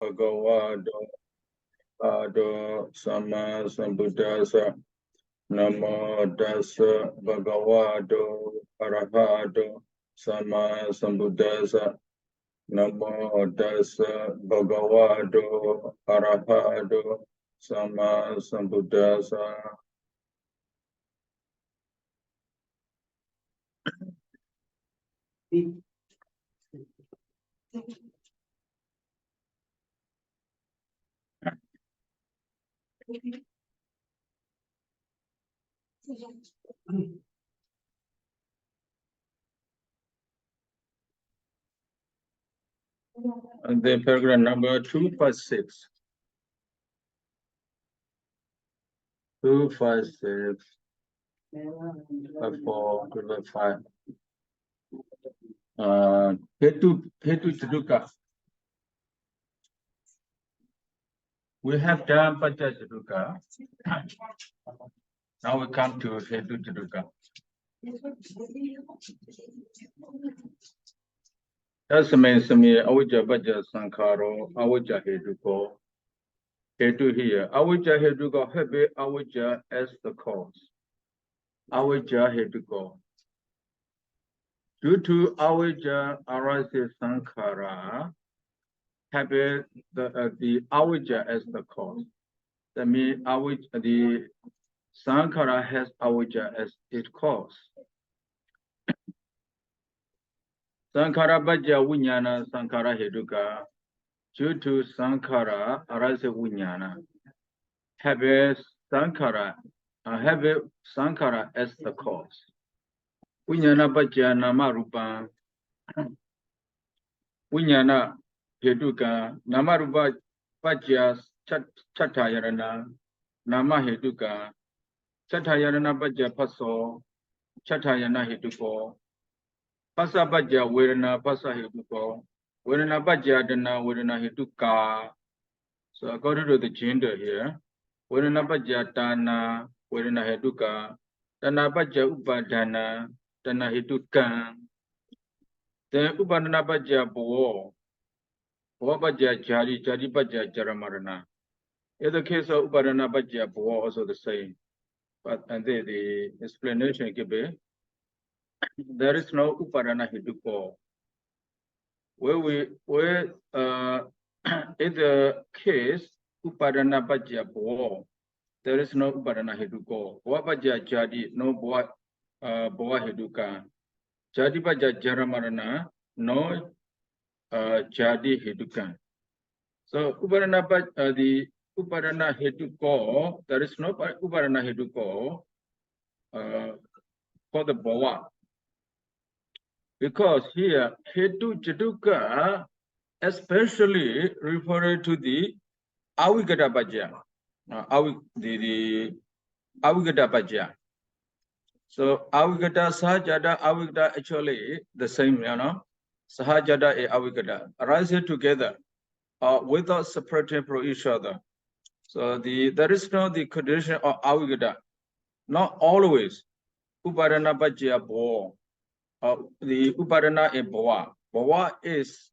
Bhagavado Ado Sama Sambuddhasa Namo Tassa Bhagavado Arahado Sama Sambuddhasa Namo Tassa Bhagavado Arahado Sama Sambuddhasa. And then paragraph number 256. 256. 4 to 5. Hetu Chiduka. We have done Pacha Chiduka. Now we come to Hetu Chiduka. That's means me Awija Baja Sankaro, Awija Heduko. Hetu here. Awija Heduko, Hebe Awija as the cause. Awija Heduko. Due to Awija arises Sankara, have the Awija as the cause. That means the Sankara has Awija as its cause. Sankara Bhaja Vinyana Sankara Heduka. Due to Sankara arises Vinyana. Have Sankara as the cause. Vinyana Bhaja Namarupa. Vinyana Heduka Namarupa Bhaja Chatayarana Nama Heduka Chatayarana Bhaja Paso Chatayana Heduko Pasa Bhaja Vedana Pasa Heduko Vedana Bhaja Dana Vedana Heduka. So according to the gender here, Vedana Bhaja Dana Vedana Heduka Dana Bhaja Upadana Dana Heduka. Then Upadana Bhaja Bo Bhaja Jari Jari Bhaja Jaramarana. In the case of Upadana Bhaja Bo also the same. But and the explanation given, there is no Upadana Heduko. Where in the case Upadana Bhaja Bo, there is no Upadana Heduko. Boa Bhaja Jadi, no Boa Heduka. Jadi Bhaja Jaramarana, no Jadi Heduka. So Upadana the Upadana Heduko, there is no Upadana Heduko for the Boa. Because here Hetu Jaduka especially referred to the Avigata Bhaja. The Avigata Bhaja. So Avigata, Sahajada, Avigata actually the same, Sahajada and Avigata arise together without separating from each other. So there is no the condition of Avigata. Not always Upadana Bhaja Bo. The Upadana is Boa. Boa is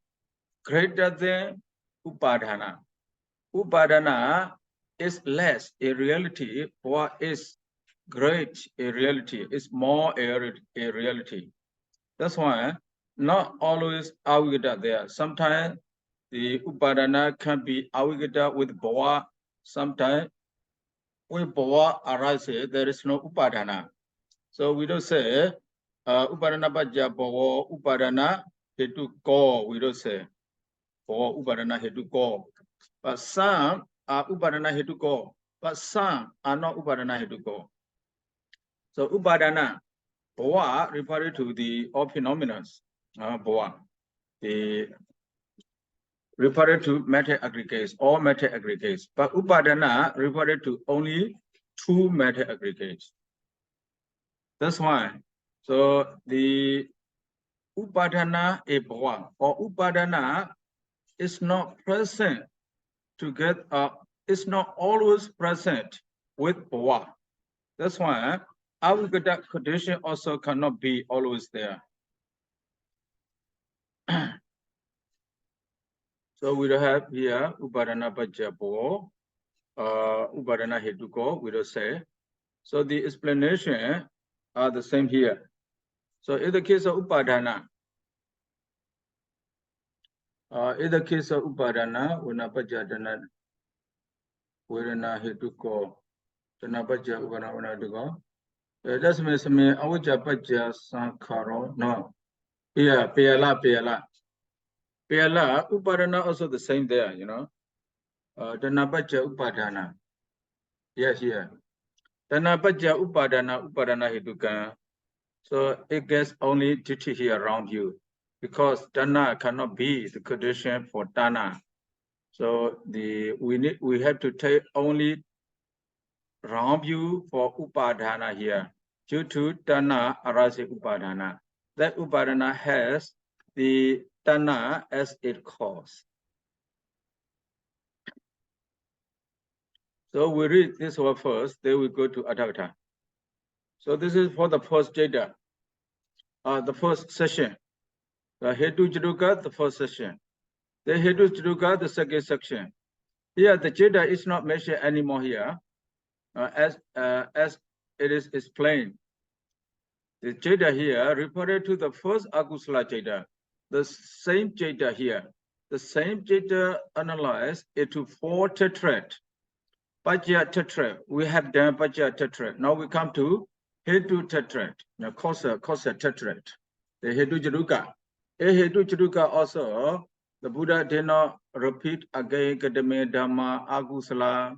greater than Upadana. Upadana is less in reality. Boa is great in reality. It's more a reality. That's why not always Avigata there. Sometimes the Upadana can be Avigata with Boa. Sometimes when Boa arises, there is no Upadana. So we don't say Upadana Bhaja Boa Upadana Hetu Ko. We don't say Boa Upadana Hetu Ko. But some are Upadana Hetu Ko. But some are not Upadana Hetu Ko. So Upadana Boa referred to the all phenomena. Boa. The referred to matter aggregates, all matter aggregates. But Upadana referred to only two matter aggregates. That's why. So the Upadana is Boa, or Upadana is not present to get it's not always present with Boa. That's why Avigata condition also cannot be always there. So we will have here Upadana Pajabo, Upadana Hetuko, we will say. So the explanation are the same here. So in the case of Upadana, Unapajadana, Vedana Hetuko, Tanapaja Upadana Hetuko. That's me, Awajapaja Sankaro, no. Yeah, Piala. Upadana also the same there, you know. Tanapaja Upadana. Yes, yeah. Tanapaja Upadana Hetuka. So it gets only duty here around you because Dana cannot be the condition for Dana. So we have to take only round view for Upadana here due to Dana arises Upadana. That Upadana has the Dana as its cause. So we read this one first, then we go to Adhata. So this is for the first data, the first session. The Hetu Jaduka, the first session. The Hetu Jaduka, the second section. Here, the Jeda is not mentioned anymore here, as it is explained. The Jeda here referred to the first Akusala Jeda, the same Jeda here. The same Jeda analyzed into 4 tetrad. Pajya tetrad, we have done Pajya tetrad. Now we come to Hetu tetrad, now Kosa tetrad, the Hetu Jaduka. A Hetu Jaduka also, the Buddha did not repeat again Kadame Dhamma Agusala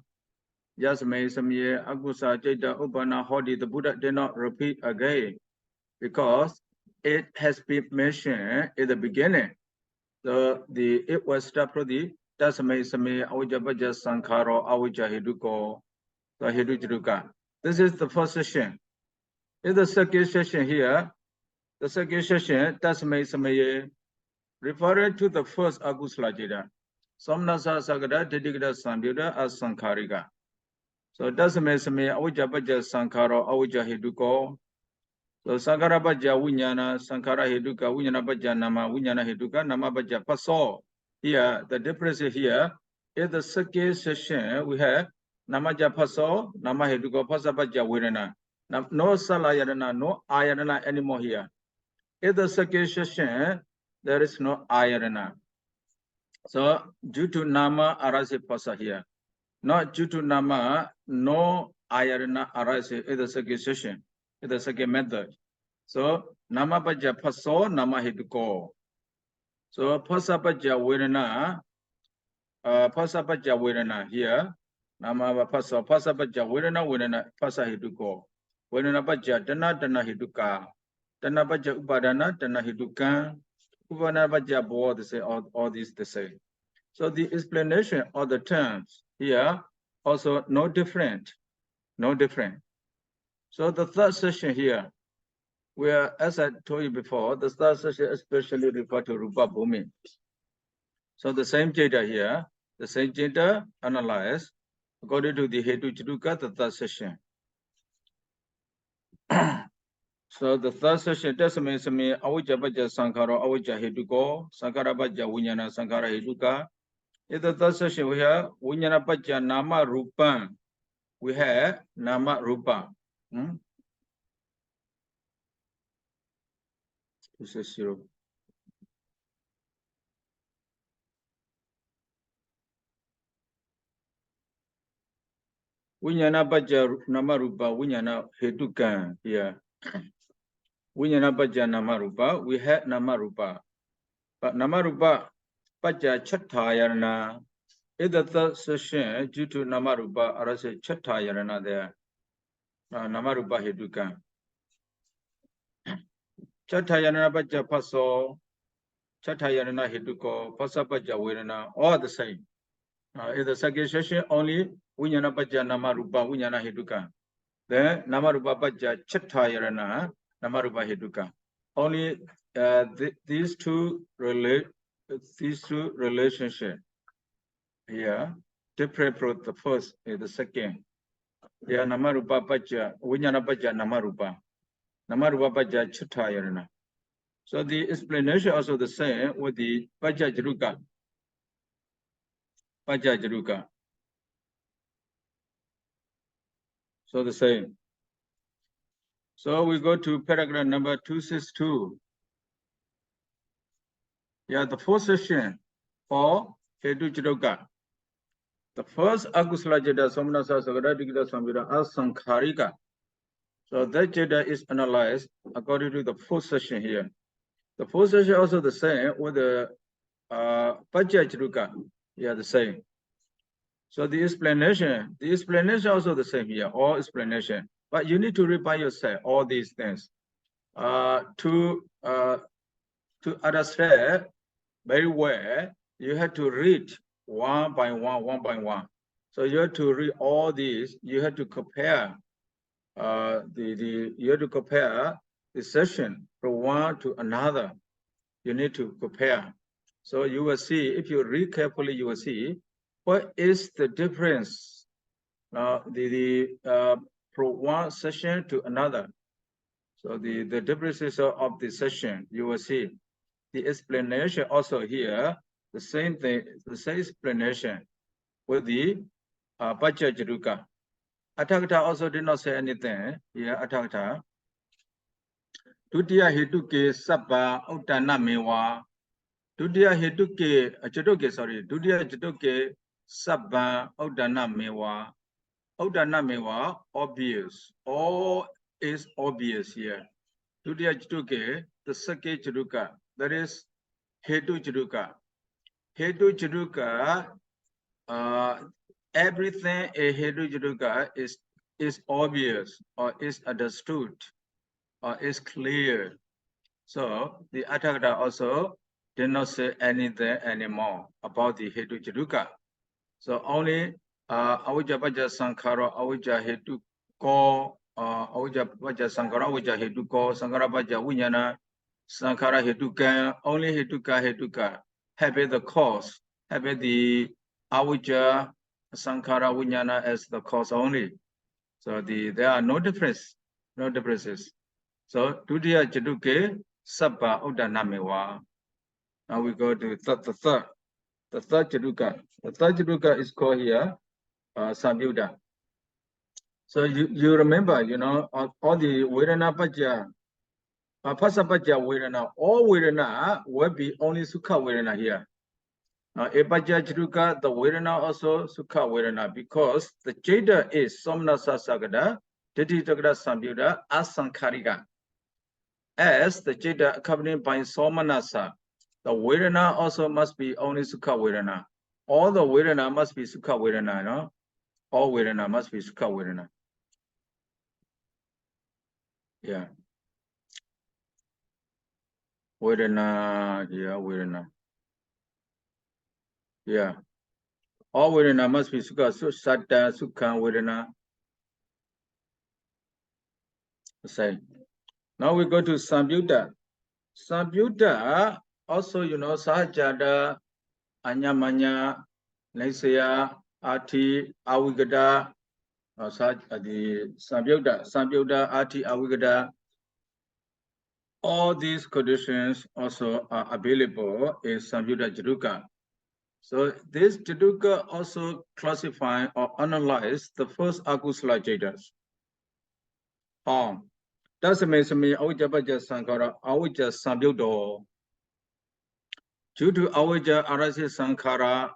Yasme Samye Agusa Jeta Upana Hodi. The Buddha did not repeat again because it has been mentioned in the beginning. It was Taprodi Dasame Same Awajabaja Sankaro Awaja Hiduko the Hidu Jaduka. This is the first session. In the second session here, the second session Dasame Same referring to the first Agusla Jeda. Somnasa Sagada Didigada Sambuda as Sankarika. So Dasame Same Awajabaja Sankaro Awaja Hiduko. So Sankara Baja Winyana, Sankara Hiduka, Winyana Baja Nama, Winyana Hiduka, Nama Baja Paso. Here, the difference here in the second session we have Namaja Paso, Nama Hiduka, Pasa Baja Wirana. No Salayana, no Ayana anymore here. In the second session, there is no Ayana. So due to Nama Arase Pasa here. Not due to Nama, no Ayana Arase in the second session, in the second method. So Nama Baja Paso, Nama Hiduko. So Pasa Baja Wirana, Pasa Baja Wirana here. Nama Paso, Pasa Baja Wirana, Pasa Hiduko. Wirana Baja Dana Hiduka. Dana Baja Upadana, Dana Hiduka. Upadana Baja Bo, they say all these they say. So the explanation of the terms here also no different. So the third session here, where, as I told you before, the third session especially refer to Rupa Bhumi. So the same data here, the same data analyzed according to the Hetu Jaduka, the third session. So the third session does mean Awaja Baja Sankara, Awaja Hetuko, Sankara Baja Winyana, Sankara Hetuka. In the third session, we have Winyana Baja Nama Rupa. We have Nama Rupa. This is 0. Winyana Baja Nama Rupa, Winyana Hetuka here. Winyana Baja Nama Rupa, we have Nama Rupa. But Nama Rupa Baja Chatayarana. In the third session, due to Nama Rupa, Arase Chatayarana there. Nama Rupa Hetuka. Chatayarana Baja Paso, Chatayarana Hetuko, Pasa Baja Wirana, all the same. In the second session, only Winyana Baja Nama Rupa, Winyana Hetuka. Then Nama Rupa Baja Chatayarana, Nama Rupa Hetuka. Only these two relationships here different from the first and the second. Yeah, Namarupa Paja, Vinyana Paja Namarupa. Namarupa Paja Chatayarana. So the explanation also the same with the Paja Jaduka. Paja Jaduka. So the same. So we go to paragraph number 262. Yeah, the fourth section for Hetu Jaduka. The first Akusala Jeda Somnasa Sagadatikita Samvira as Sankharika. So that Jeda is analyzed according to the fourth section here. The fourth section also the same with the Paja Jaduka. Yeah, the same. So the explanation also the same here, all explanation. But you need to read by yourself all these things. To understand very well, you have to read one by one. So you have to read all these. You have to compare you have to compare the session from one to another. You need to compare. So you will see, if you read carefully, you will see what is the difference from one session to another. So the differences of the session, you will see. The explanation also here, the same thing, the same explanation with the Pacha Jaduka. Athakata also did not say anything here, Athakata. Dutiya Hetuke Sabba Uttana Mewa. Dutiya Hetuke, Dutiya Jaduke Sabba Uttana Mewa. Uttana Mewa, obvious. All is obvious here. Dutiya Jaduke, the Sake Jaduka, that is Hetu Jaduka. Hetu Jaduka, everything a Hetu Jaduka is obvious or is understood or is clear. So the Athakata also did not say anything anymore about the Hetu Jaduka. So only Avijja Paja Sankhara, Avijja Hetu Ko, Avijja Paja Sankhara, Avijja Hetu Ko, Sankhara Paja Vijnana, Sankhara Hetuka, only Hetuka, having the cause, having the Avijja Sankhara Vijnana as the cause only. So there are no differences. So Dutiya Jaduke Sabba Uddana Mewa. Now we go to the third. The third Jaduka. The third Jaduka is called here Samyuddha. So you remember, all the Vedana Paja, Phassa Paja Vedana, all Vedana will be only Sukha Vedana here. Now, Epaja Jaduka, the Vedana also Sukha Vedana, because the Jada is Somnasa Sagada, Titi Jagada Samyuddha, Asankharika. As the Jada accompanied by Somanasa, the Vedana also must be only Sukha Vedana. All the Vedana must be Sukha Vedana, no? All Vedana must be Sukha Vedana. Yeah. Vedana, yeah, Vedana. Yeah. All Vedana must be Sukha, Satta, Sukha, Vedana. Say. Now we go to Samyuddha. Samyuddha, also, Sahajada, Anyamanya, Naisaya, Ati, Avigada, the Samyuddha, Ati, Avigada. All these conditions also are available in Samyuddha Jaduka. So this Jaduka also classify or analyze the first Akusala Jadas. That's means Avijja Paja Sankhara, Avijja Samyuddha. Due to Avijja Arasi Sankhara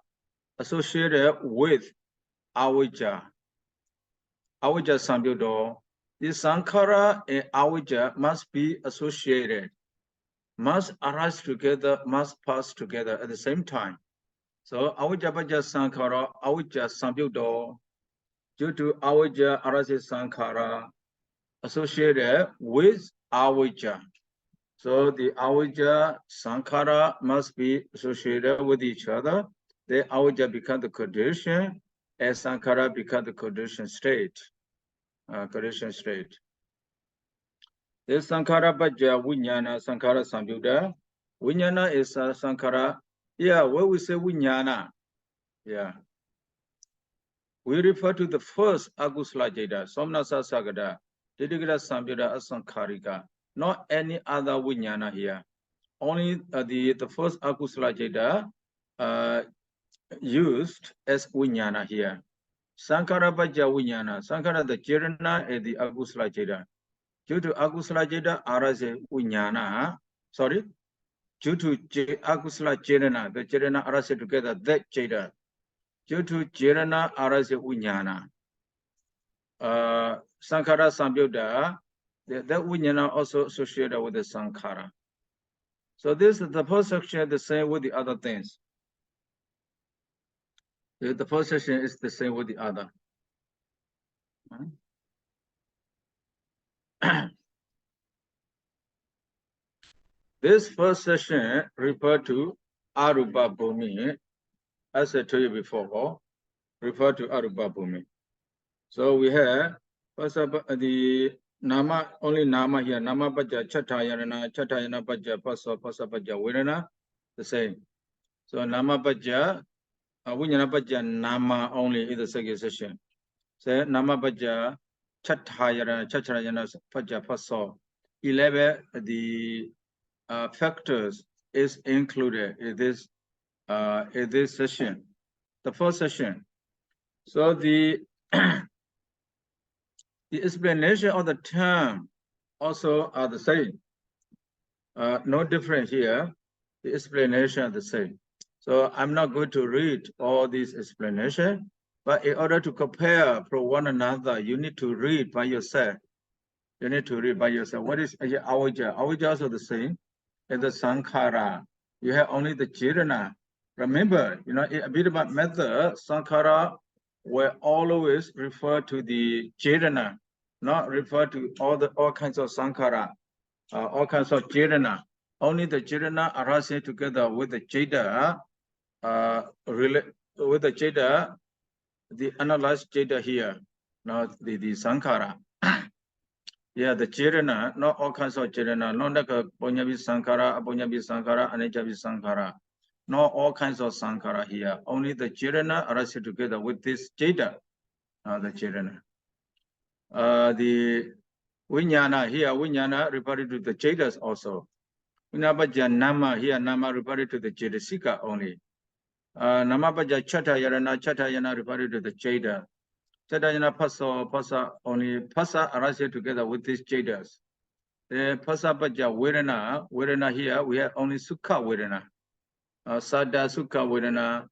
associated with Avijja Samyuddha, the Sankhara and Avijja must be associated, must arise together, must pass together at the same time. So Avijja Paja Sankhara, Avijja Samyuddha, due to Avijja Arasi Sankhara associated with Avijja. So the Avijja Sankhara must be associated with each other. Then Avijja become the condition, and Sankhara become the condition state. The Sankhara Paja Vijnana, Sankhara Samyuddha. Vijnana is Sankhara. Yeah, when we say Vijnana, yeah, we refer to the first Akusala Jada, Somnasa Sagada, Titigada Samyuddha Asankharika, not any other Vijnana here. Only the first Akusala Jada used as Vinyana here. Sankara Bhaja Vinyana. Sankara, the Jirana, and the Agusla Jeda. Due to Agusla Jeda, Arase Vinyana. Sorry. Due to Agusla Jirana, the Jirana Arase together, that Jeda. Due to Jirana Arase Vinyana. Sankara Sambyuda, that Vinyana also associated with the Sankara. So this is the first section, the same with the other things. The first section is the same with the other. This first session referred to Arupa Bhumi, as I told you before, refer to Arupa Bhumi. So we have first of the Nama, only Nama here, Nama Bhaja Chatayana, Chatayana Bhaja Pasa, Pasa Bhaja Vedana, the same. So Nama Bhaja, Vinyana Bhaja Nama only is the second session. So Nama Bhaja Chatayana, Chatayana Bhaja Pasa, 11 the factors is included in this session, the first session. So the the explanation of the term also are the same. No difference here. The explanation are the same. So I'm not going to read all these explanation, but in order to compare from one another, you need to read by yourself. You need to read by yourself. What is Avijja? Avijja also the same as the Sankhara. You have only the Jirana. Remember, a bit about method, Sankhara will always refer to the Jirana, not refer to all kinds of Sankhara, all kinds of Jirana. Only the Jirana arising together with the Jada, with the Jada, the analyzed Jada here, not the Sankhara. Yeah, the Jirana, not all kinds of Jirana, not like a Punyabi Sankara, Apunyabi Sankara, Anijabi Sankara, not all kinds of Sankara here. Only the Jirana arising together with this Jada, the Jirana. The Vinyana here, Vinyana referred to the Jadas also. Vinabhaja Nama here, Nama referred to the Jadasika only. Namabhaja Chatayana, Chatayana referred to the Jada. Chatayana Pasa only, Pasa arising together with these Jadas. The Pasabhaja Vedana here, we have only Sukha Vedana. Sada Sukha Vedana,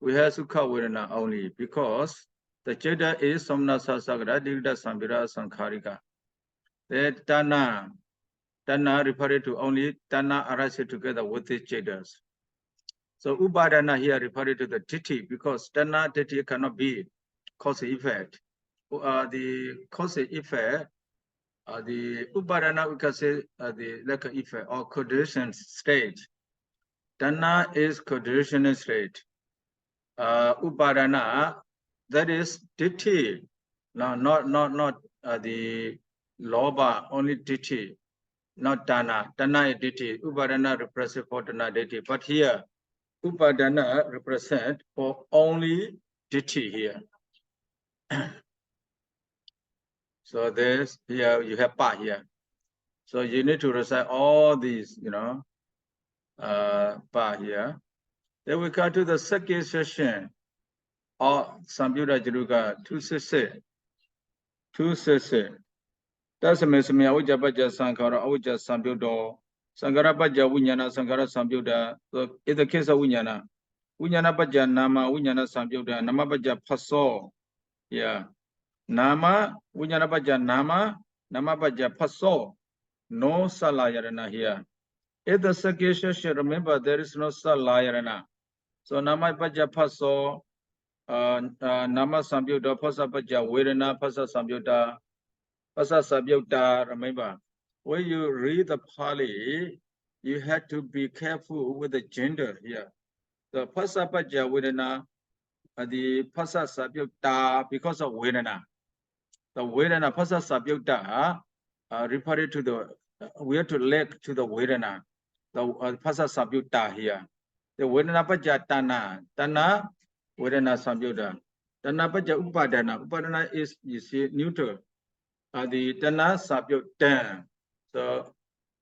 we have Sukha Vedana only because the Jada is Somnasa Sagra, Digda Sambira Sankharika. The Tana referred to only Tana arising together with these Jadas. So Upadana here referred to the Titi because Tana Titi cannot be cause effect. The cause effect, the Upadana we can say the lack of effect or condition state. Tana is conditional state. Upadana, that is Titi. No, not the Loba, only Titi, not Tana. Tana is Titi. Upadana represents for Tana Titi. But here, Upadana represent for only Titi here. So this here you have Pa here. So you need to recite all these, Pa here. Then we come to the second session of Sambyuda Jaruga 266. 266. That's a Messamia Ujabaja Sankara, Uja Sambyudo, Sankara Baja Winyana, Sankara Sambyuda. So in the case of Winyana, Winyana Baja Nama, Winyana Sambyuda, Nama Baja Paso. Yeah. Nama, Winyana Baja Nama, Nama Baja Paso. No Salayarana here. In the second session, remember there is no Salayarana. So Nama Baja Paso. Nama Sambyuda, Pasa Baja Vedana, Pasa Sambyuda, Pasa Sambyuda, remember. When you read the Pali, you have to be careful with the gender here. The Pasa Baja Vedana, the Pasa Sambyuda, because of Vedana. The Vedana, Pasa Sambyuda, referred to the, we have to link to the Vedana, the Pasa Sambyuda here. The Vedana Baja Tana, Tana, Vedana Sambyuda. Tana Baja Upadana. Upadana is, you see, neutral. The Tana Sambyuda. So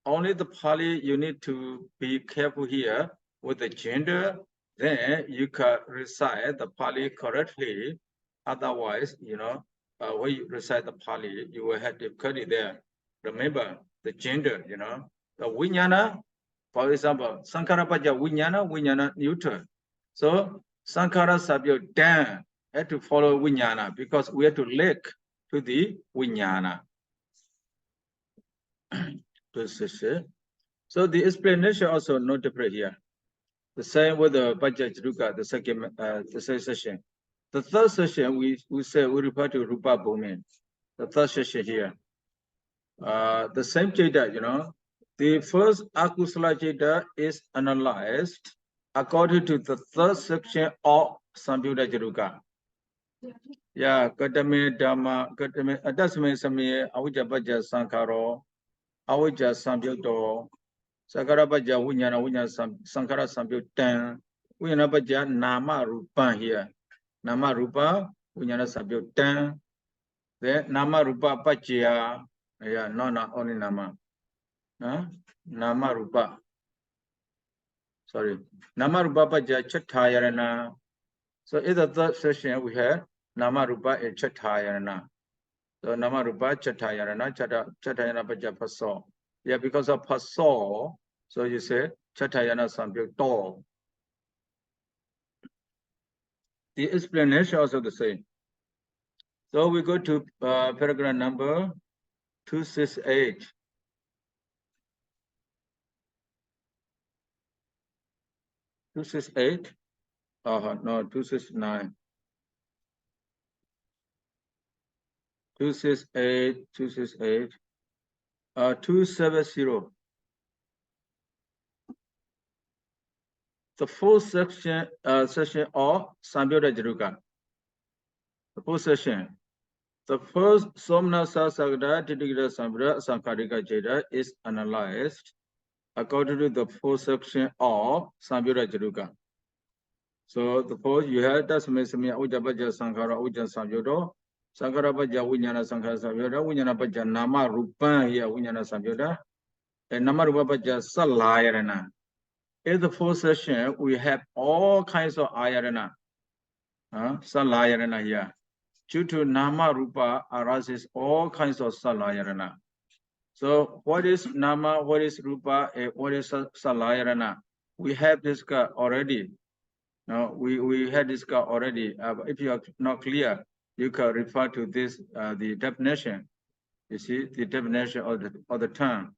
only the Pali, you need to be careful here with the gender then you can recite the Pali correctly. Otherwise, when you recite the Pali, you will have difficulty there. Remember the gender, the Vijnana, for example, Sankara Paja Vijnana neutral. So Sankara subject dan have to follow Vijnana because we have to link to the Vijnana. So the explanation also notable here. The same with the Paja Jaruka, the second session. The third session we refer to Rupa Bhumin. The third session here. The same Jeta, the first Akusala Jeta is analyzed according to the third section of Samyuddha Jaruka. Yeah, Katame Dhamma, Katame Adasme Samye, Avijja Paja Sankaro, Avijja Samyuddho, Sakara Paja Vijnana Sankara Samyuddhan, Vijnana Paja Nama Rupa here. Nama Rupa, Vijnana Samyuddhan, then Nama Rupa Paja, yeah, not only Nama. Nama Rupa. Sorry. Nama Rupa Paja Chatayarana. So in the third session we have Nama Rupa and Chatayarana. So Nama Rupa Chatayarana, Chatayana Paja Paso. Yeah, because of Paso, so you say Chatayana Samyukto. The explanation also the same. So we go to paragraph number 268. 268? No, 269. 268, 268, 270. The fourth section of Samyuddha Jaruka. The fourth session. The first Somnasa Sagada Titigada Samyuddha Sankarika Jeta is analyzed according to the fourth section of Samyuddha Jaruka. So the fourth you have Dasame Ujabaja Sankara Uja Samyuddha, Sankara Baja Vijnana Sankara Samyuddha, Vijnana Baja Nama Rupa here Vijnana Samyuddha, and Nama Rupa Baja Salayarana. In the fourth session, we have all kinds of ayarana. Salayarana here. Due to Nama Rupa arises all kinds of Salayarana. So what is Nama, what is Rupa, and what is Salayarana? We have discussed already. No, we had discussed already. If you are not clear, you can refer to this, the definition. You see, the definition of the term.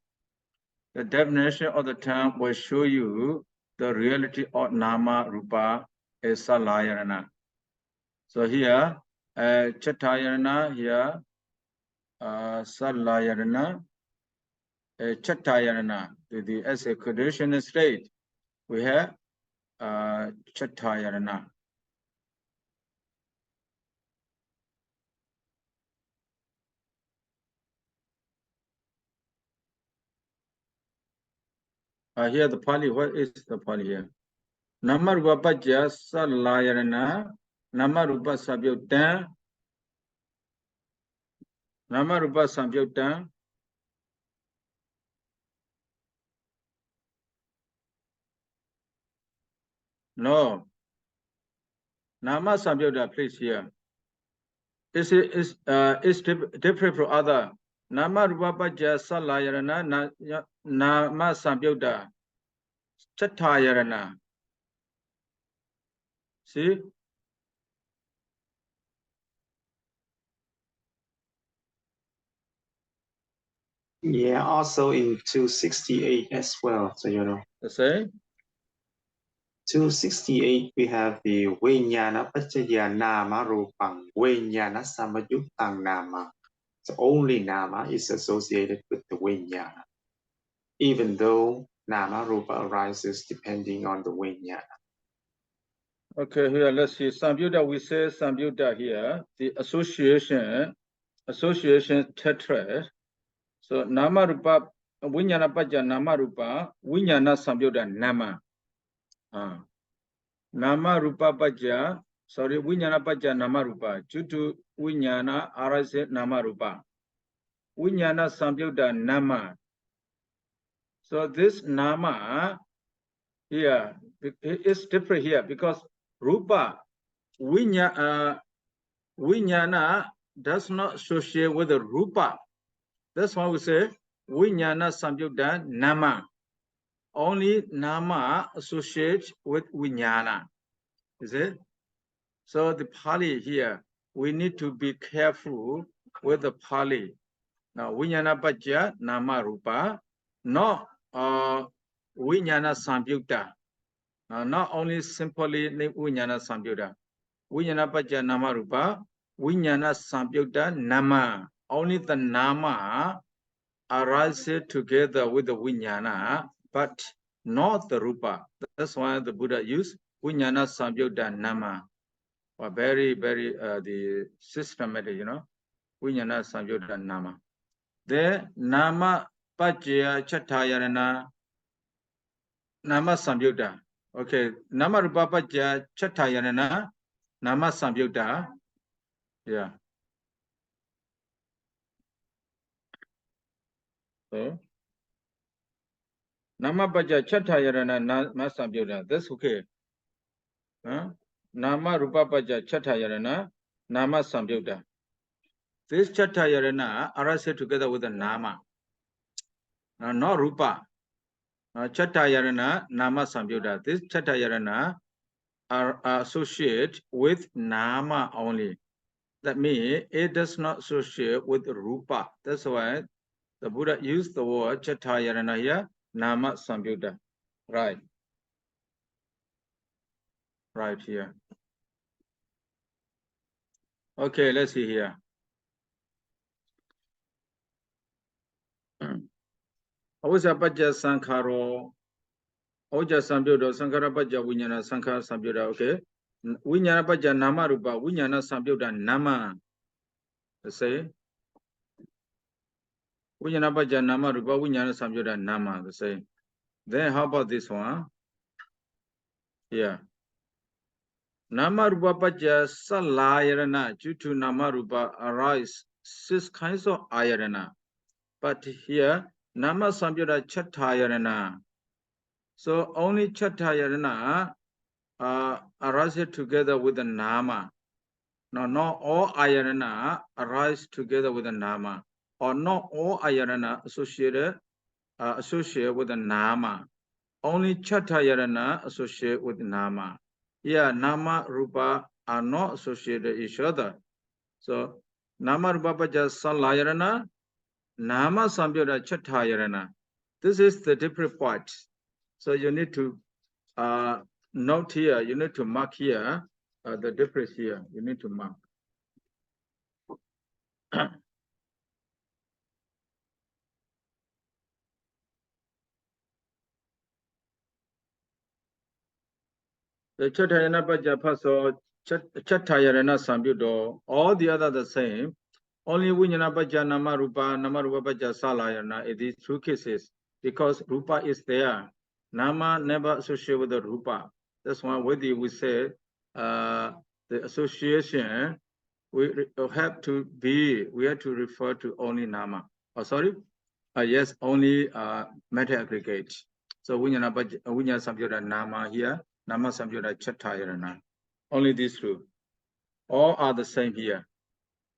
The definition of the term will show you the reality of Nama Rupa is Salayarana. So here, Chatayarana, here, Salayarana, Chatayarana, as a conditional state, we have Chatayarana. Here the Pali, what is the Pali here? Nama Rupa Paja Salayarana, Nama Rupa Samyukta, Nama Rupa Samyukta, no. Nama Samyukta, please here. Is different from other. Nama Rupa Paja Salayarana, Nama Samyukta, Chatayarana. See? Yeah, also in 268 as well, so you know. The same? 268 we have the Vijnana Pachaya Nama Rupang, Vijnana Samayuktang Nama. So only Nama is associated with the Vijnana, even though Nama Rupa arises depending on the Vijnana. Okay, here let's see. Samyukta, we say Samyukta here, the association tetrad. So Nama Rupa, Vijnana Paja Nama Rupa, Vijnana Samyukta Nama. Nama Rupa Paja, sorry, Vijnana Paja Nama Rupa. Due to Vijnana arises Nama Rupa. Vijnana Samyukta Nama. So this Nama Yeah, it's different here because rupa, vijnana does not associate with the rupa. That's why we say vijnana samyukta nama. Only nama associates with vijnana. Is it? So the Pali here, we need to be careful with the Pali. Now, vijnana pajya nama rupa, not vijnana samyukta. Not only simply vijnana samyukta. Vijnana pajya nama rupa, vijnana samyukta nama. Only the nama arises together with the vijnana, but not the rupa. That's why the Buddha used vijnana samyukta nama. Very, very the systematic, you know, vijnana samyukta nama. The nama pajya chattayarana nama samyukta. Okay, nama rupa pajya chattayarana nama samyukta. Yeah. So nama pajya chattayarana nama samyukta. That's okay. Nama rupa pajya chattayarana nama samyukta. This chattayarana arises together with the nama, not rupa. Chattayarana nama samyukta. This chattayarana are associated with nama only. That means it does not associate with rupa. That's why the Buddha used the word chattayarana here, nama samyukta. Right. Right here. Okay, let's see here. Avijja pajja sankharo. Avijja samyukta sankhara pajja vijnana sankhara samyukta. Okay. Vijnana pajja nama rupa. Vijnana samyukta nama. The same. Vijnana pajja nama rupa. Vijnana samyukta nama. The same. Then how about this one? Yeah. Nama rupa pajja salayarana. Due to nama rupa arise 6 kinds of ayarana. But here, nama samyukta chattayarana. So only chattayarana arises together with the nama. Now, not all ayarana arise together with the nama, or not all ayarana associated with the nama. Only chattayarana associated with the nama. Yeah, nama rupa are not associated with each other. So nama rupa pajja salayarana, nama samyukta chattayarana. This is the different part. So you need to note here, you need to mark here the difference here. You need to mark. The chattayana pajja paso chattayana samyukta, all the other the same. Only vijnana pajja nama rupa pajja salayana. It is 2 cases because rupa is there. Nama never associated with the rupa. That's why we say the association we have to refer to only nama. Oh, sorry. Yes, only matter aggregate. So vijnana samyukta nama here, nama samyukta chattayana. Only these 2. All are the same here.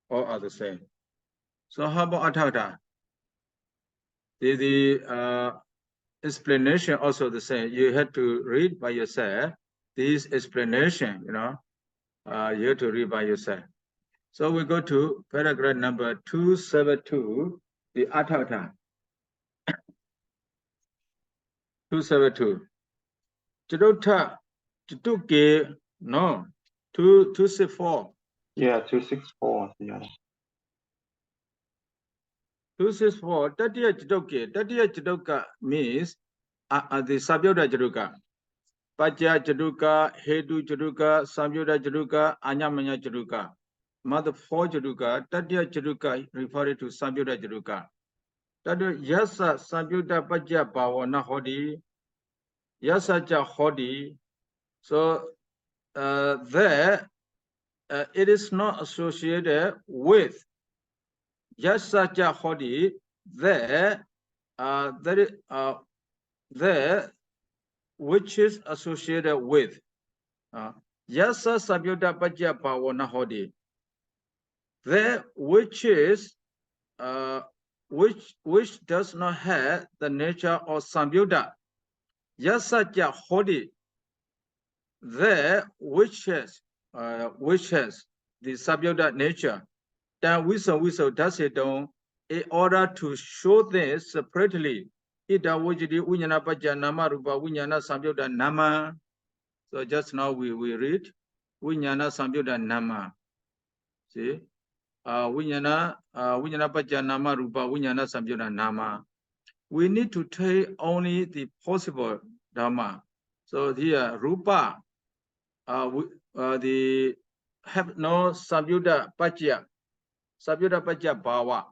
All are the same. So how about Atthata? The explanation also the same. You have to read by yourself. This explanation, you know, you have to read by yourself. So we go to paragraph number 272, the Atthata. 272. Chaduttha, Chatukke, no, 264. Yeah, 264. Yeah. 264, Tatiya Chatukke. Tatiya Chatukke means the Sabhyota Chatukke. Pajja Chatukke, Hetu Chatukke, Samyukta Chatukke, Anyamanya Chatukke. Mother 4 Chatukke, Tatiya Chatukke referred to Samyukta Chatukke. Tatu Yasa Samyukta Pajja Bhavana Hodi, Yasa Cha Hodi. So there it is not associated with Yasa Cha Hodi. There which is associated with Yasa Samyutta Pajya Bhava Nahodi. That which is which does not have the nature of Samyutta. Yasa Kya Hodi. That which has the Samyutta nature. Then Wiso does it on in order to show this separately. Ita Wujidi Unyana Pajya Nama Rupa Unyana Samyutta Nama. So just now we read Unyana Samyutta Nama. See? Unyana Pajya Nama Rupa Unyana Samyutta Nama. We need to take only the possible Dhamma. So here Rupa the have no Samyutta Pajya. Samyutta Pajya Bhava.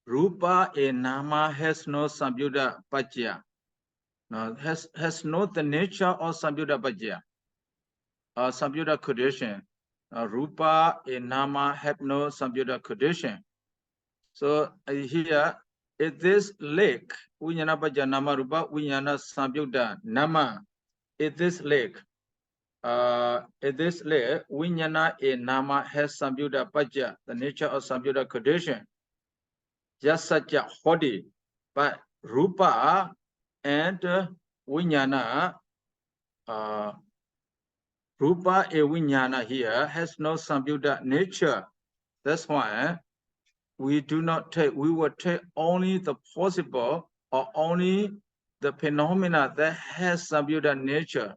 Rupa and Nama has no Samyutta Pajya. No, has not the nature of Samyutta Pajya. Samyutta condition. Rupa and Nama have no Samyutta condition. So here, it is lake, Unyana Pajya Nama Rupa, Unyana Samyutta Nama. It is lake. Unyana and Nama has Samyutta Pajya, the nature of Samyutta condition. Just such a hodi, but Rupa and Unyana, Rupa and Unyana here has no Samyutta nature. That's why we do not take, we will take only the possible or only the phenomena that has Samyutta nature.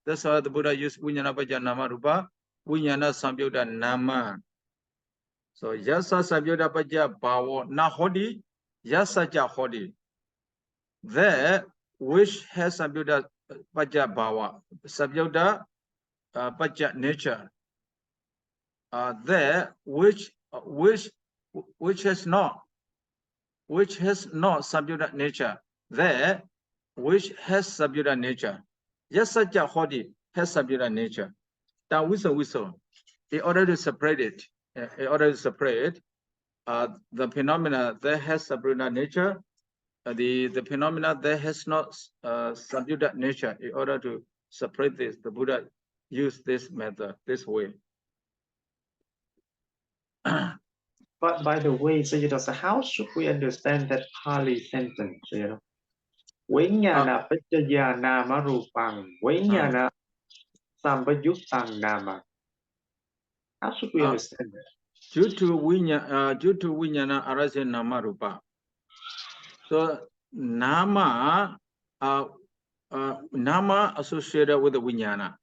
That's why the Buddha used Unyana Pajya Nama Rupa, Unyana Samyutta Nama. So Yasa Samyutta Pajya Bhava Nahodi, Yasa Ja Hodi. That which has Samyutta Pajya Bhava, Samyutta Pajya nature. That which has not Samyutta nature. That which has Samyutta nature. Yasa Ja Hodi has Samyutta nature. Now whistle. In order to separate it, the phenomena that has Samyutta nature, the phenomena that has not Samyutta nature. In order to separate this, the Buddha used this method, this way. But by the way, so how should we understand that Pali sentence? Vinyana Pajya Nama Rupang, Vinyana Sambayuktang Nama. How should we understand that? Due to Vinyana arises Nama Rupa. So Nama associated with the Vinyana.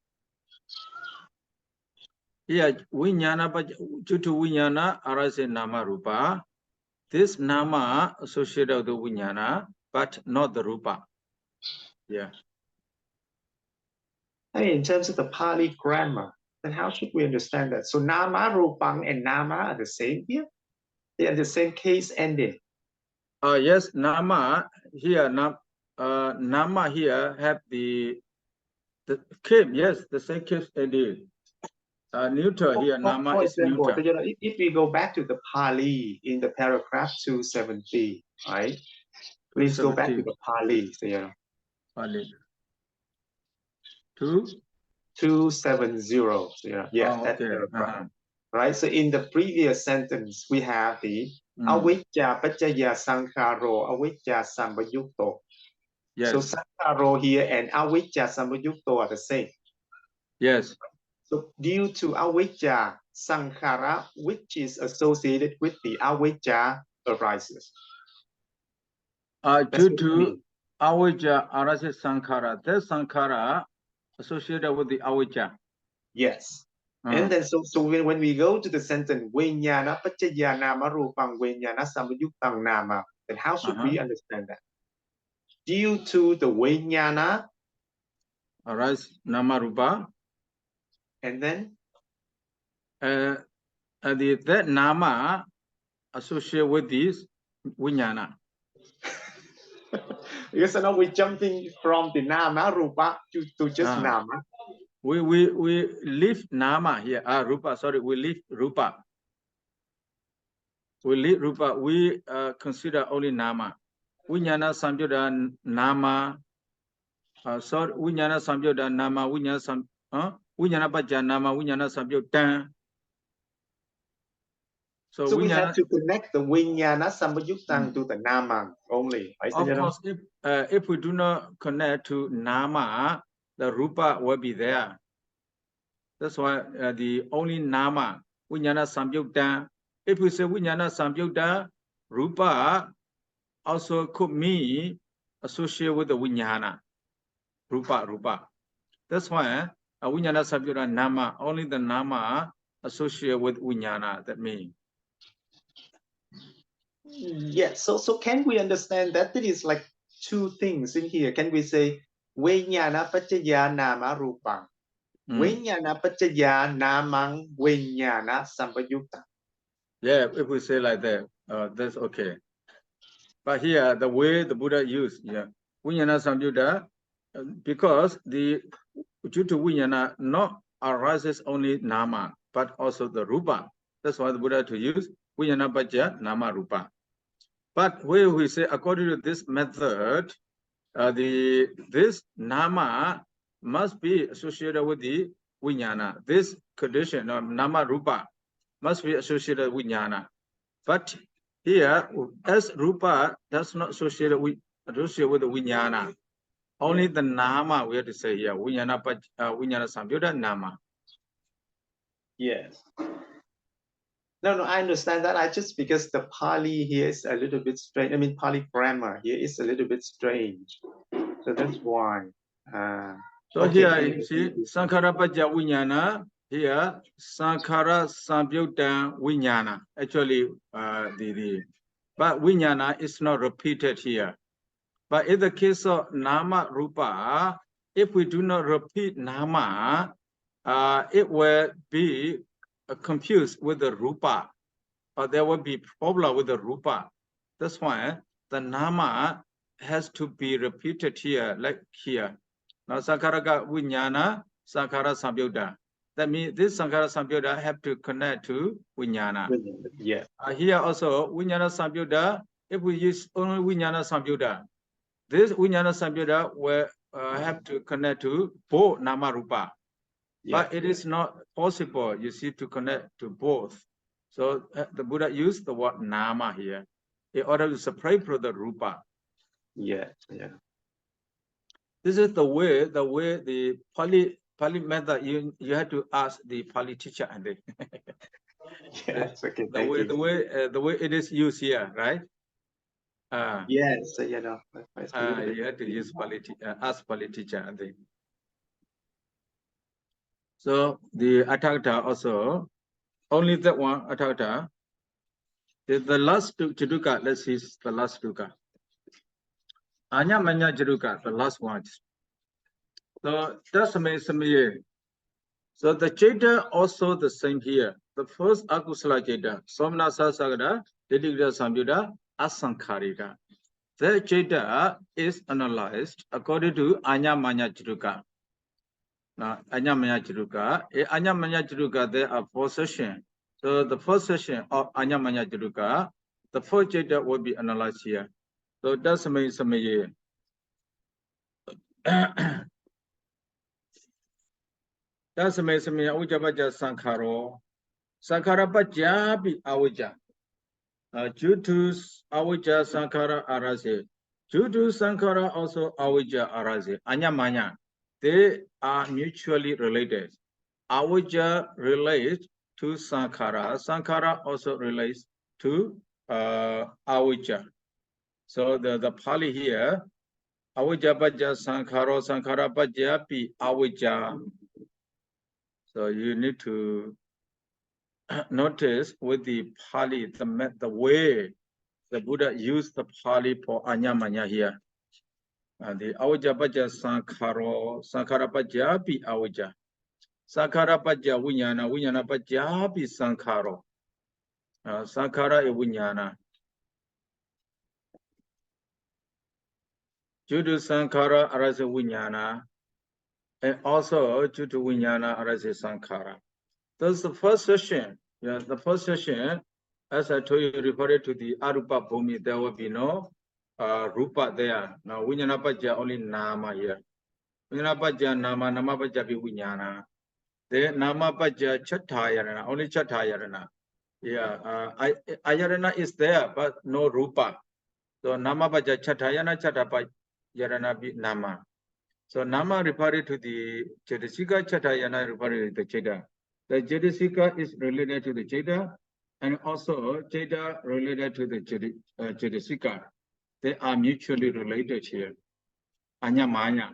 Yeah, Vinyana, but due to Vinyana arises Nama Rupa. This Nama associated with the Vinyana, but not the Rupa. Yeah. In terms of the Pali grammar, then how should we understand that? So Nama, Rupang, and Nama are the same here? They are the same case ending. Yes, Nama here, Nama here have the came, yes, the same case ending. Neuter here, Nama is neuter. If we go back to the Pali in the paragraph 270, right? Please go back to the Pali. Pali. 270. That paragraph. Right. So in the previous sentence, we have the avijja pacaya sankharo, avijja sambayukto. Yes. So sankharo here and avijja sambayukto are the same. Yes. So due to avijja, sankhara, which is associated with the avijja, arises. Due to avijja arises sankhara. That sankhara associated with the avijja. Yes. And then so when we go to the sentence vinyana pacaya nama rupang vinyana sambayuktang nama, then how should we understand that? Due to the vinyana arise nama rupa, and then that nama associated with this vinyana. Yes, now we're jumping from the nama rupa to just nama. We leave nama here. Rupa. Sorry, we leave rupa. We leave rupa. We consider only nama. Vinyana samyutta nama. So Vijnana Samyutta Nama Vijnana Vijnana Pajja Nama Vijnana Samyutta. So we have to connect the Vijnana Sampayuktang to the Nama only. Right? Of course, if we do not connect to Nama, the Rupa will be there. That's why the only Nama, Vijnana Samyutta. If we say Vijnana Samyutta, Rupa also could be associated with the Vijnana. Rupa. That's why Vijnana Samyutta Nama, only the Nama associated with Vijnana, that means. Yes, so can we understand that it is like two things in here? Can we say Vijnana Pachaya Nama Rupang? Vijnana Pachaya Namang Vijnana Sampayukta. Yeah, if we say like that, that's okay. But here, the way the Buddha used, Vijnana Samyutta, because due to Vijnana not arises only Nama, but also the Rupa. That's why the Buddha to use Vijnana Pajja Nama Rupa. But where we say, according to this method, this Nama must be associated with the Vijnana. This condition of Nama Rupa must be associated with Vijnana. But here, as Rupa does not associate with the Vijnana, only the Nama we have to say here, Vijnana Samyutta Nama. Yes. No, I understand that. I just because the Pali here is a little bit strange. I mean, Pali grammar here is a little bit strange. So that's why. So okay, here you see, Sankhara Pajja Vijnana, here, Sankhara Samyutta Vijnana. Actually, but Vijnana is not repeated here. But in the case of Nama Rupa, if we do not repeat Nama, it will be confused with the Rupa, or there will be problem with the Rupa. That's why the Nama has to be repeated here, like here. Now, Sankhara Vijnana, Sankhara Samyutta. That means this Sankhara Samyutta have to connect to Vijnana. Yeah. Here also, Vijnana Samyutta, if we use only Vijnana Samyutta, this Vijnana Samyutta will have to connect to both Nama Rupa. Yeah. But it is not possible, you see, to connect to both. So the Buddha used the word Nama here in order to separate from the Rupa. Yeah. This is the way the Pali method, you have to ask the Pali teacher and yes, okay, the way it is used here, right? Yes, you have to use ask Pali teacher and So the Atthakatha also, only that one Atthakatha. The last Chaduka, let's see the last Chaduka. Anya Manya Chaduka, the last one. So that's amazing. So the Chaita also the same here. The first Akusala Chaita, Somnasa Sagada, Dedigrada Samyutta, Asankharika. The Chaita is analyzed according to Anya Manya Chaduka. Now, Anya Manya Chaduka, Anya Manya Chaduka, there are 4 sessions. So the first session of Anya Manya Chaduka, the first Chaita will be analyzed here. So that's amazing. That's amazing. Ujjabaja Sankharo. Sankhara Pajabi Awija. Due to Awija Sankhara Arase. Due to Sankhara also Awija Arase. Anyamanya. They are mutually related. Awija relates to Sankhara. Sankhara also relates to Awija. So the Pali here, Awija Paja Sankharo Sankhara Pajabi Awija. So you need to notice with the Pali, the way the Buddha used the Pali for Anyamanya here. The Awija Paja Sankharo, Sankhara Pajabi Awija. Sankhara Paja Vijnana, Vijnana Pajabi Sankharo. Sankhara is Vijnana. Due to Sankhara arises Vijnana. And also due to Vijnana arises Sankhara. That's the first session. Yeah, the first session, as I told you, referred to the Arupa Bhumi, there will be no Rupa there. Now, Vijnana Paja only Nama here. Vinapajja nama namapajja vinyana. The namapajja chattayarana, only chattayarana. Yeah, ayarana is there, but no rupa. So namapajja chattayana chattapajjarana nama. So nama referring to the Chetasika, Chattayana referring to the Cheda. The Chetasika is related to the Cheda, and also Cheda related to the Chetasika. They are mutually related here. Anya Maya.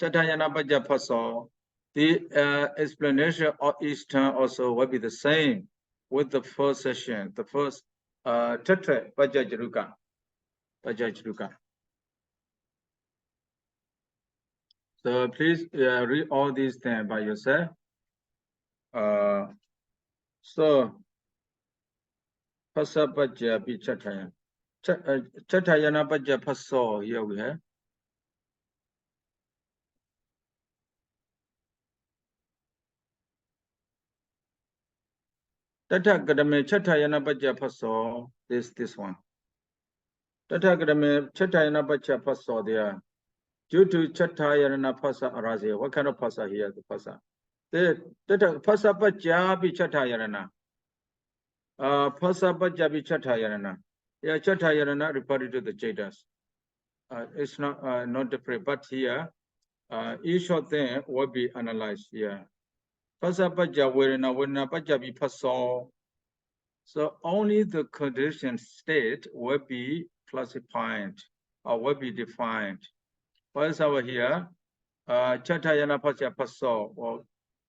Chattayana Pajapaso. The explanation of each term also will be the same with the first session, the first Tatra Pajajaruka. Pajajaruka. So please read all these things by yourself. So Pasapajja be Chataya. Chatayana Pajja Paso, here we have. Tatagadame Chatayana Pajja Paso, this one. Tatagadame Chatayana Pajja Paso there. Due to Chatayana Pasa Arazi, what kind of Pasa here? The Pasa. The Pasapajja be Chatayana. Pasapajja be Chatayana. Yeah, Chatayana referred to the Chedas. It's not different, but here each of them will be analyzed here. Pasapajja Verena Pajabi Paso. So only the condition state will be classified or will be defined. For example, here, Chatayana Paja Paso or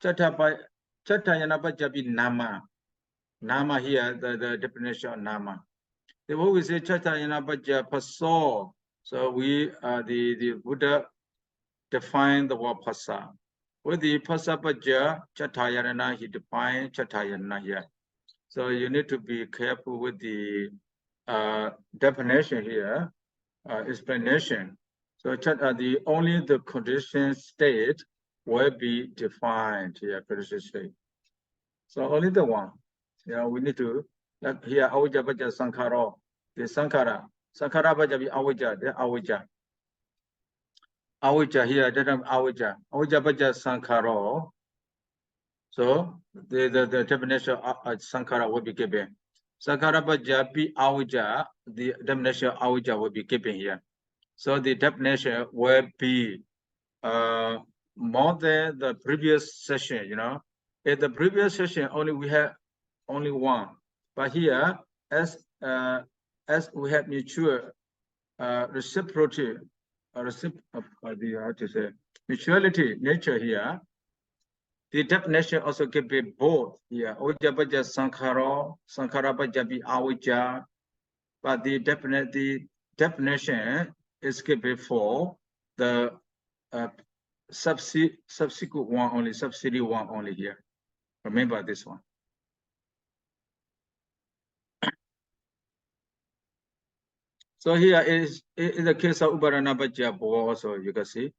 Chatayana Pajabi Nama. Nama here, the definition of Nama. Then when we say Chatayana Paja Paso, so we the Buddha define the word Pasa. With the Pasapajja Chatayana, he defined Chatayana here. So you need to be careful with the definition here, explanation. So the only the condition state will be defined here, condition state. So only the one. Yeah, we need to, like here, Avijja Paja Sankhara, the Sankhara Paja be Avijja, the Avijja. Avijja here, that Avijja Paja Sankhara. So the definition of Sankhara will be given. Sankhara Paja be Avijja, the definition of Avijja will be given here. So the definition will be more than the previous session, you know. In the previous session, we have only one. But here, as we have mutual reciprocity, mutuality nature here, the definition also can be both here. Avijja Paja Sankhara Paja be Avijja, but the definition is given for the subsequent one only, subsidy one only here. Remember this one. So here is in the case of Uparana Paja also, you can see.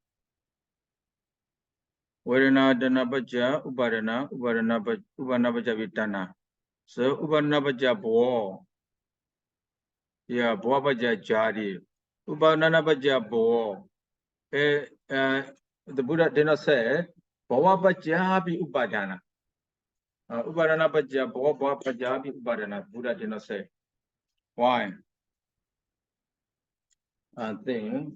Varana Dana Paja, Uparana Paja Vitana. So Uparana Paja Bo. Yeah, Bo Paja Jari. Uparana Paja Bo. The Buddha did not say, Bhava Pajabi Upadana. Upadana Paja, Bhava Pajabi Upadana. Buddha did not say. Why? I think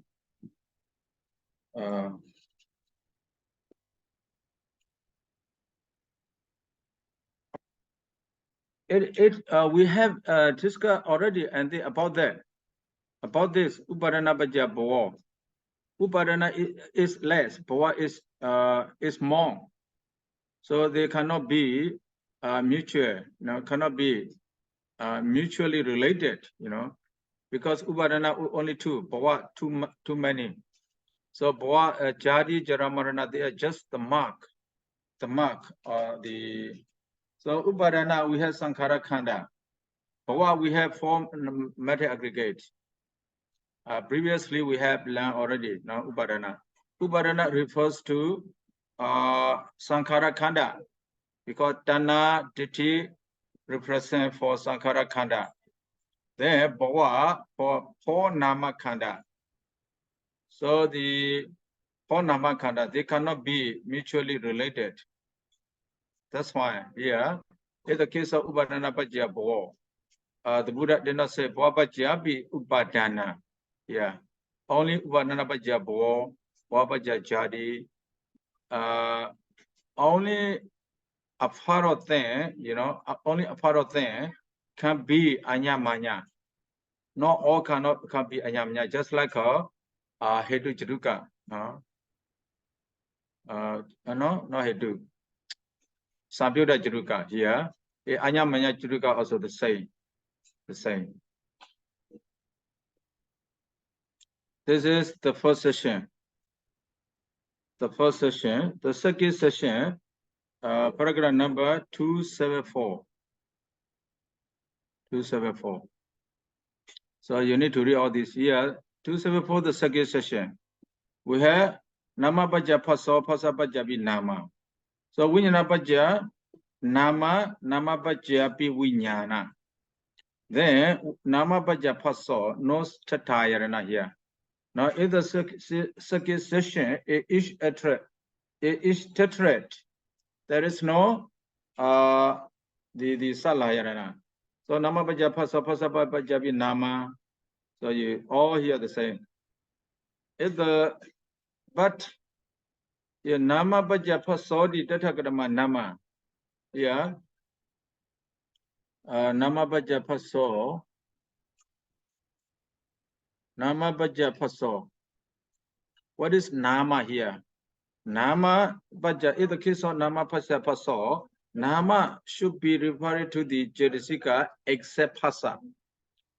we have discussed already and about that. About this, Upadana Paja Bhava. Upadana is less, Bhava is more. So they cannot be mutual, cannot be mutually related, because Upadana only two, Bhava too many. So Bhava, Jadi, Jaramarana, they are just the mark. So Upadana, we have Sankhara Khanda. Bhava, we have four matter aggregates. Previously, we have learned already, now Upadana. Upadana refers to Sankhara Khanda, because Tana, Ditti represent for Sankhara Khanda. Then Bhava for Nama Khanda. So the or nama khanda, they cannot be mutually related. That's why here, in the case of Upadana Pajya Bhava, the Buddha did not say Bhava Pajya be Upadana. Yeah. Only Upadana Pajya Bhava, Bhava Pajya Jadi, only a part of thing, only a part of thing can be anyamanya. Not all can be anyamanya, just like Hedu Jaduka. No, not Hedu. Sambyuda Jaduka here. Anyamanya Jaduka also the same. The same. This is the first session. The first session. The second session, paragraph number 274. 274. So you need to read all this here. 274, the second session. We have Nama Bhaja Paso, Pasa Bhaja Bi Nama. So Vinyana Bhaja, Nama Bhaja Bi Vinyana. Then Nama Bhaja Paso, no Tatayarana here. Now in the second session, each tetrad, there is no the Salayarana. So Nama Bhaja Paso, Pasa Bhaja Bi Nama. So you all hear the same. But your Nama Bhaja Paso di Tathagama Nama. Yeah. Nama Bhaja Paso. Nama Bhaja Paso. What is Nama here? Nama Bhaja, in the case of Nama Bhaja Paso, Nama should be referred to the Jadisika except Pasa.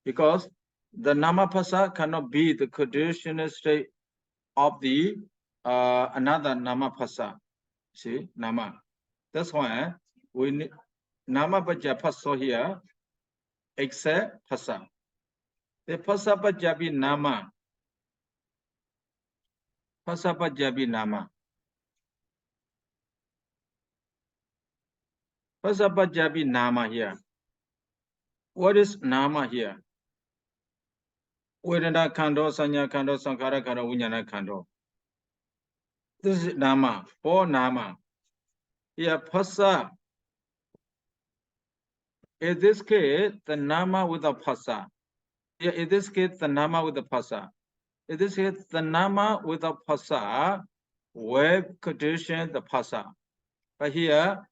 Because the Nama Pasa cannot be the conditional state of the another Nama Pasa. See, Nama. That's why we need Nama Bhaja Paso here except Pasa. The Pasa Bhaja Bi Nama. Pasa Bhaja Bi Nama. Pasa Bhaja Bi Nama here. What is Nama here? Vedana Kando, Sanya Kando, Sankara Kando, Vinyana Kando. This is Nama, or Nama. Here, Pasa. In this case, the Nama with the Pasa. Here, in this case, the Nama with the Pasa. In this case, the Nama with the Pasa will condition the Pasa. But here,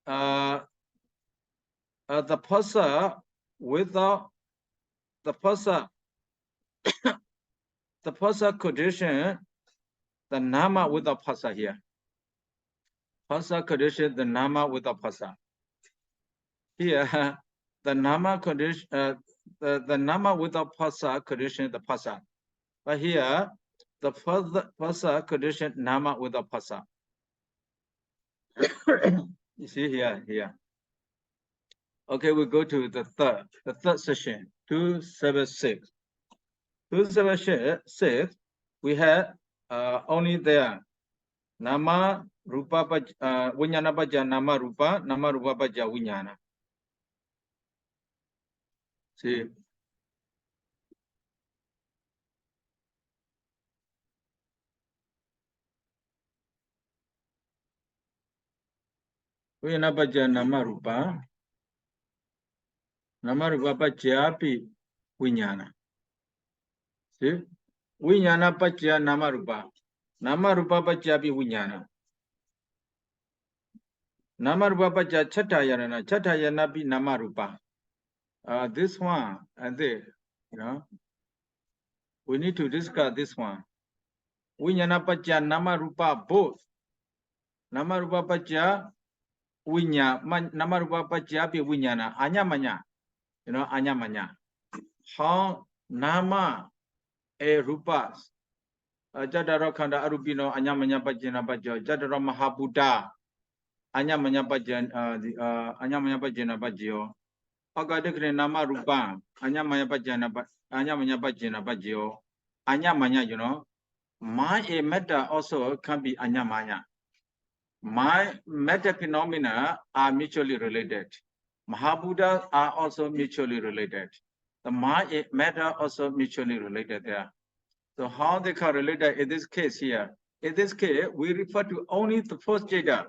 the Pasa without the Pasa, the Pasa condition the Nama with the Pasa here. Pasa condition the Nama with the Pasa. Here, the Nama condition, the Nama with the Pasa condition the Pasa. But here, the Pasa condition Nama with the Pasa. You see here. Okay, we go to the third session, 276. 276, we had only there Nama Rupa Vinyana Bhaja Nama Rupa Bhaja Vinyana. See. Vinyana Bhaja Nama Rupa Bhaja Pi Vinyana. See? Vinyana Bhaja Nama Rupa Bhaja Pi Vinyana. Nama Rupa Bhaja Chatayana Pi Nama Rupa. This one and this, we need to discuss this one. Vinyana Bhaja Nama Rupa both. Nama Rupa Bhaja Nama Rupa Bhaja Pi Vinyana. Anyamanya. Anyamanya. How Nama a Rupas. Jadaro Kanda Arubino, Anyamanya Bhajana Bhaja, Jadaro Mahabuddha, Anyamanya Bhajana Bhajio. Agadekre Nama Rupa, Anyamanya Bhajana Bhajio. Anyamanya, my a meta also can be Anyamanya. My meta phenomena are mutually related. Mahabuddha are also mutually related. The Maya matter also mutually related there. So how they can relate in this case here? In this case, we refer to only the first jada.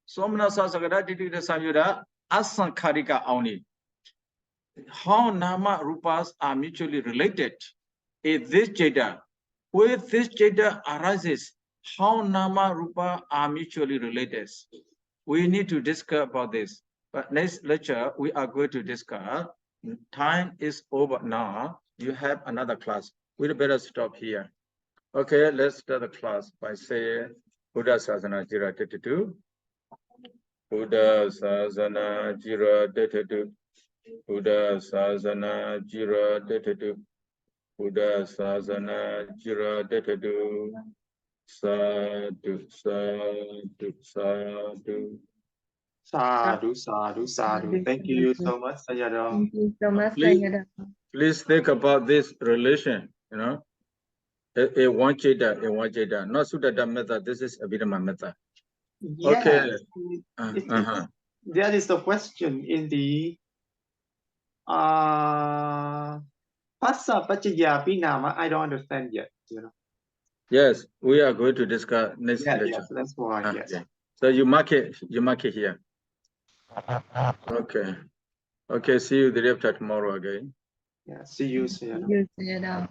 Somanasa Sagada Didita Samyuda Asankharika only. How Nama Rupas are mutually related is this jada. Where this jada arises, how Nama Rupa are mutually related. We need to discuss about this. But next lecture, we are going to discuss. Time is over now. You have another class. We better stop here. Okay, let's start the class by saying Buddha Sasana Jira Tetitu. Buddha Sasana Jira Tetitu. Buddha Sasana Jira Tetitu. Buddha Sasana Jira Tetitu. Sadhu, sadhu, sadhu. Sadhu, sadhu, sadhu. Thank you so much, Sayadaw. Thank you so much, Please, Sayadaw. please think about this relation, you know. A one jada, not Suddhata method. This is Abhidhamma method. Yes. Okay. That is the question in the Passa Pachaya Pinama. I don't understand yet. You know. Yes, we are going to discuss next lecture. Yes, that's why. Yes. Okay. So you mark it here. Okay. Okay, see you the day after tomorrow again. Yeah. See you, Sayadaw. Thank you, Sayadaw.